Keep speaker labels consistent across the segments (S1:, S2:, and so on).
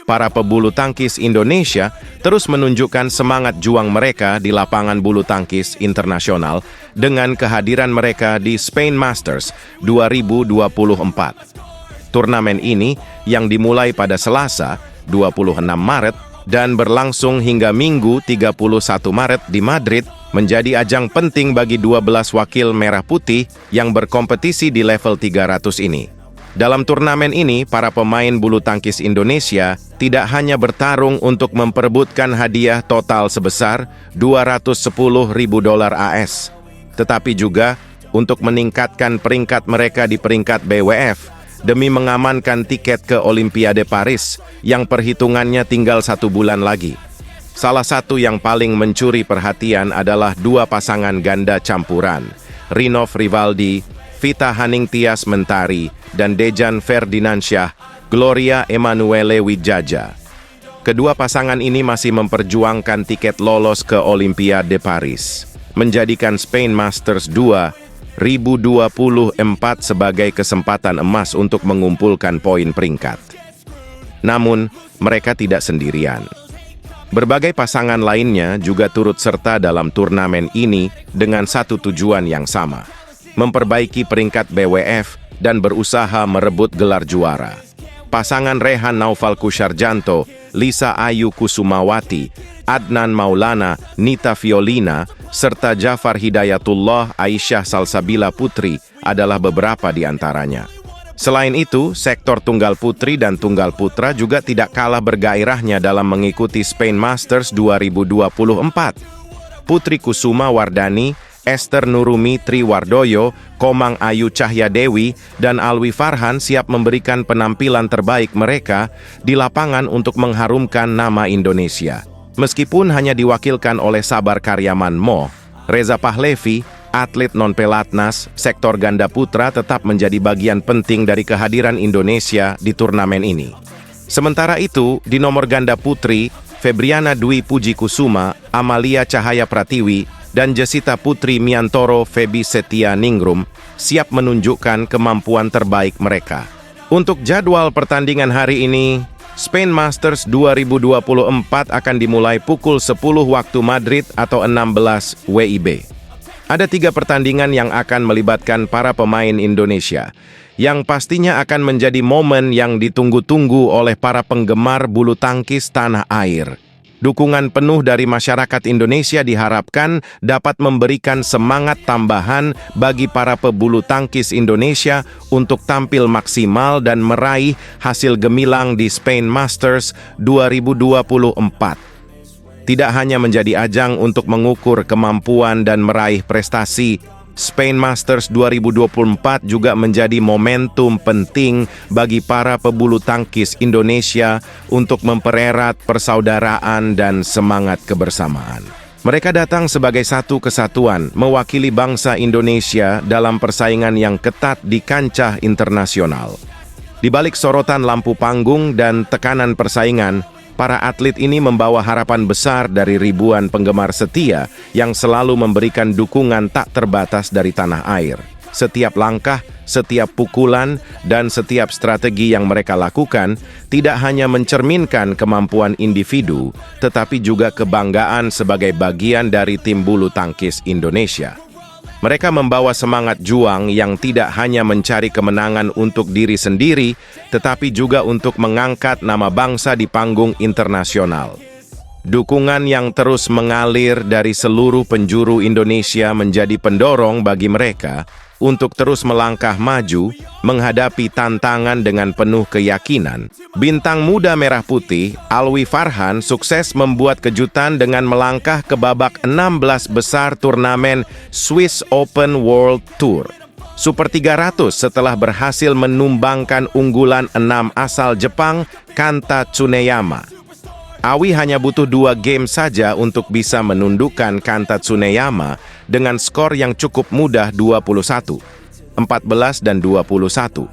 S1: para pebulu tangkis Indonesia terus menunjukkan semangat juang mereka di lapangan bulu tangkis internasional dengan kehadiran mereka di Spain Masters 2024. Turnamen ini yang dimulai pada Selasa, 26 Maret, dan berlangsung hingga Minggu 31 Maret di Madrid, menjadi ajang penting bagi 12 wakil merah putih yang berkompetisi di level 300 ini. Dalam turnamen ini, para pemain bulu tangkis Indonesia tidak hanya bertarung untuk memperebutkan hadiah total sebesar $210.000 AS, tetapi juga untuk meningkatkan peringkat mereka di peringkat BWF demi mengamankan tiket ke Olimpiade Paris yang perhitungannya tinggal 1 bulan lagi. Salah satu yang paling mencuri perhatian adalah dua pasangan ganda campuran, Rinov Rivaldi, Vita Haningtyas Mentari, dan Dejan Ferdinansyah, Gloria Emanuele Widjaja. Kedua pasangan ini masih memperjuangkan tiket lolos ke Olimpiade Paris, menjadikan Spain Masters 2024 sebagai kesempatan emas untuk mengumpulkan poin peringkat. Namun, mereka tidak sendirian. Berbagai pasangan lainnya juga turut serta dalam turnamen ini dengan satu tujuan yang sama, memperbaiki peringkat BWF dan berusaha merebut gelar juara. Pasangan Rehan Naufal Kusarjanto, Lisa Ayu Kusumawati, Adnan Maulana, Nita Violina, serta Jafar Hidayatullah Aisyah Salsabila Putri adalah beberapa di antaranya. Selain itu, sektor tunggal putri dan tunggal putra juga tidak kalah bergairahnya dalam mengikuti Spain Masters 2024. Putri Kusuma Wardani, Esther Nurumi Triwardoyo, Komang Ayu Cahyadewi, dan Alwi Farhan siap memberikan penampilan terbaik mereka di lapangan untuk mengharumkan nama Indonesia. Meskipun hanya diwakilkan oleh Sabar Karyaman Mo, Reza Pahlevi, atlet non-pelatnas, sektor ganda putra tetap menjadi bagian penting dari kehadiran Indonesia di turnamen ini. Sementara itu, di nomor ganda putri, Febriana Dwi Puji Kusuma, Amalia Cahaya Pratiwi, dan Jessita Putri Miantoro Febi Setia Ningrum siap menunjukkan kemampuan terbaik mereka. Untuk jadwal pertandingan hari ini, Spain Masters 2024 akan dimulai pukul 10 waktu Madrid atau 16 WIB. Ada 3 pertandingan yang akan melibatkan para pemain Indonesia, yang pastinya akan menjadi momen yang ditunggu-tunggu oleh para penggemar bulu tangkis tanah air. Dukungan penuh dari masyarakat Indonesia diharapkan dapat memberikan semangat tambahan bagi para pebulu tangkis Indonesia untuk tampil maksimal dan meraih hasil gemilang di Spain Masters 2024. Tidak hanya menjadi ajang untuk mengukur kemampuan dan meraih prestasi, Spain Masters 2024 juga menjadi momentum penting bagi para pebulu tangkis Indonesia untuk mempererat persaudaraan dan semangat kebersamaan. Mereka datang sebagai satu kesatuan, mewakili bangsa Indonesia dalam persaingan yang ketat di kancah internasional. Di balik sorotan lampu panggung dan tekanan persaingan, para atlet ini membawa harapan besar dari ribuan penggemar setia yang selalu memberikan dukungan tak terbatas dari tanah air. Setiap langkah, setiap pukulan, dan setiap strategi yang mereka lakukan tidak hanya mencerminkan kemampuan individu, tetapi juga kebanggaan sebagai bagian dari tim bulu tangkis Indonesia. Mereka membawa semangat juang yang tidak hanya mencari kemenangan untuk diri sendiri, tetapi juga untuk mengangkat nama bangsa di panggung internasional. Dukungan yang terus mengalir dari seluruh penjuru Indonesia menjadi pendorong bagi mereka untuk terus melangkah maju, menghadapi tantangan dengan penuh keyakinan. Bintang muda merah putih, Alwi Farhan, sukses membuat kejutan dengan melangkah ke babak 16 besar turnamen Swiss Open World Tour Super 300 setelah berhasil menumbangkan unggulan 6 asal Jepang, Kanta Tsuneyama. Awi hanya butuh 2 game saja untuk bisa menundukkan Kanta Tsuneyama dengan skor yang cukup mudah 21, 14 dan 21.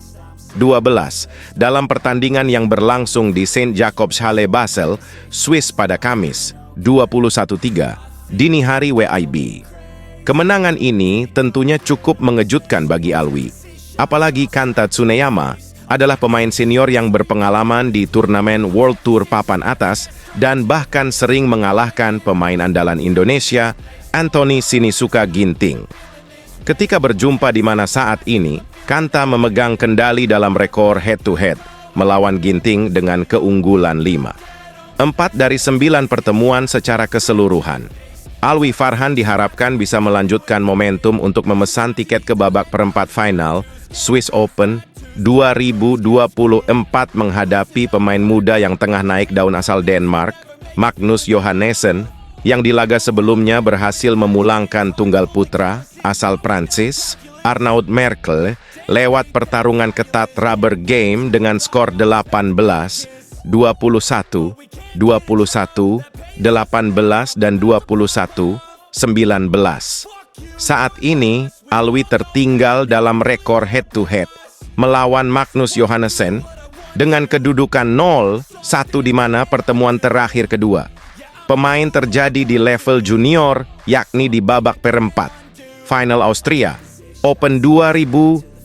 S1: 12 dalam pertandingan yang berlangsung di St. Jakobshalle Basel, Swiss pada Kamis, 21.3, dini hari WIB. Kemenangan ini tentunya cukup mengejutkan bagi Alwi. Apalagi Kanta Tsuneyama adalah pemain senior yang berpengalaman di turnamen World Tour papan atas dan bahkan sering mengalahkan pemain andalan Indonesia, Anthony Sinisuka Ginting. Ketika berjumpa di mana saat ini, Kanta memegang kendali dalam rekor head-to-head, melawan Ginting dengan keunggulan 5. 4 dari 9 pertemuan secara keseluruhan. Alwi Farhan diharapkan bisa melanjutkan momentum untuk memesan tiket ke babak perempat final Swiss Open 2024 menghadapi pemain muda yang tengah naik daun asal Denmark, Magnus Johannessen, yang di laga sebelumnya berhasil memulangkan tunggal putra asal Prancis, Arnaud Merkel, lewat pertarungan ketat rubber game dengan skor 18, 21, 21, 18 dan 21, 19. Saat ini, Alwi tertinggal dalam rekor head-to-head melawan Magnus Johannessen dengan kedudukan 0-1 di mana pertemuan terakhir kedua. Pemain terjadi di level junior, yakni di babak perempat. Final Austria, Open 2022,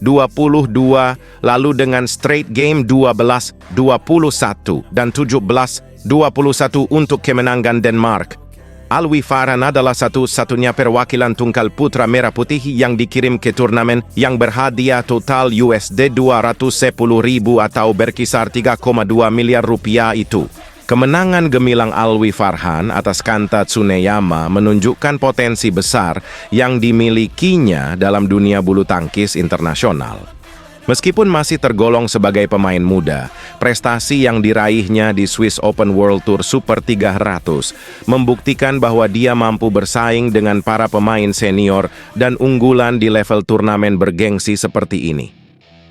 S1: lalu dengan straight game 12-21 dan 17-21 untuk kemenangan Denmark. Alwi Farhan adalah satu-satunya perwakilan tunggal putra merah putih yang dikirim ke turnamen yang berhadiah total USD 210.000 atau berkisar 3,2 miliar rupiah itu. Kemenangan gemilang Alwi Farhan atas Kanta Tsuneyama menunjukkan potensi besar yang dimilikinya dalam dunia bulu tangkis internasional. Meskipun masih tergolong sebagai pemain muda, prestasi yang diraihnya di Swiss Open World Tour Super 300 membuktikan bahwa dia mampu bersaing dengan para pemain senior dan unggulan di level turnamen bergengsi seperti ini.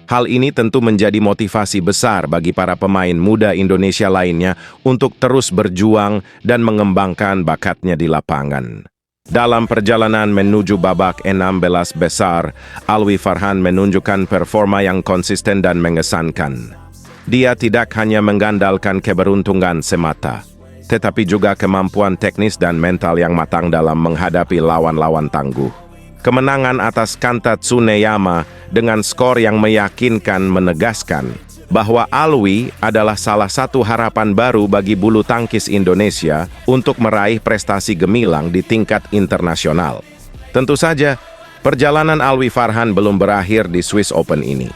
S1: Hal ini tentu menjadi motivasi besar bagi para pemain muda Indonesia lainnya untuk terus berjuang dan mengembangkan bakatnya di lapangan. Dalam perjalanan menuju babak 16 besar, Alwi Farhan menunjukkan performa yang konsisten dan mengesankan. Dia tidak hanya mengandalkan keberuntungan semata, tetapi juga kemampuan teknis dan mental yang matang dalam menghadapi lawan-lawan tangguh. Kemenangan atas Kanta Tsuneyama dengan skor yang meyakinkan menegaskan bahwa Alwi adalah salah satu harapan baru bagi bulu tangkis Indonesia untuk meraih prestasi gemilang di tingkat internasional. Tentu saja, perjalanan Alwi Farhan belum berakhir di Swiss Open ini.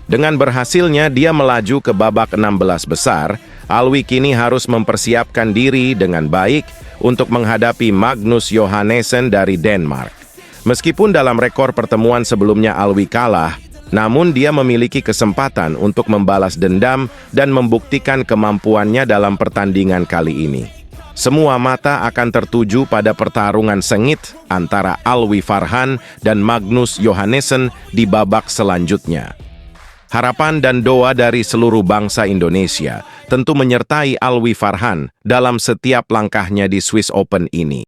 S1: Dengan berhasilnya dia melaju ke babak 16 besar, Alwi kini harus mempersiapkan diri dengan baik untuk menghadapi Magnus Johannessen dari Denmark. Meskipun dalam rekor pertemuan sebelumnya Alwi kalah, namun dia memiliki kesempatan untuk membalas dendam dan membuktikan kemampuannya dalam pertandingan kali ini. Semua mata akan tertuju pada pertarungan sengit antara Alwi Farhan dan Magnus Johannessen di babak selanjutnya. Harapan dan doa dari seluruh bangsa Indonesia tentu menyertai Alwi Farhan dalam setiap langkahnya di Swiss Open ini.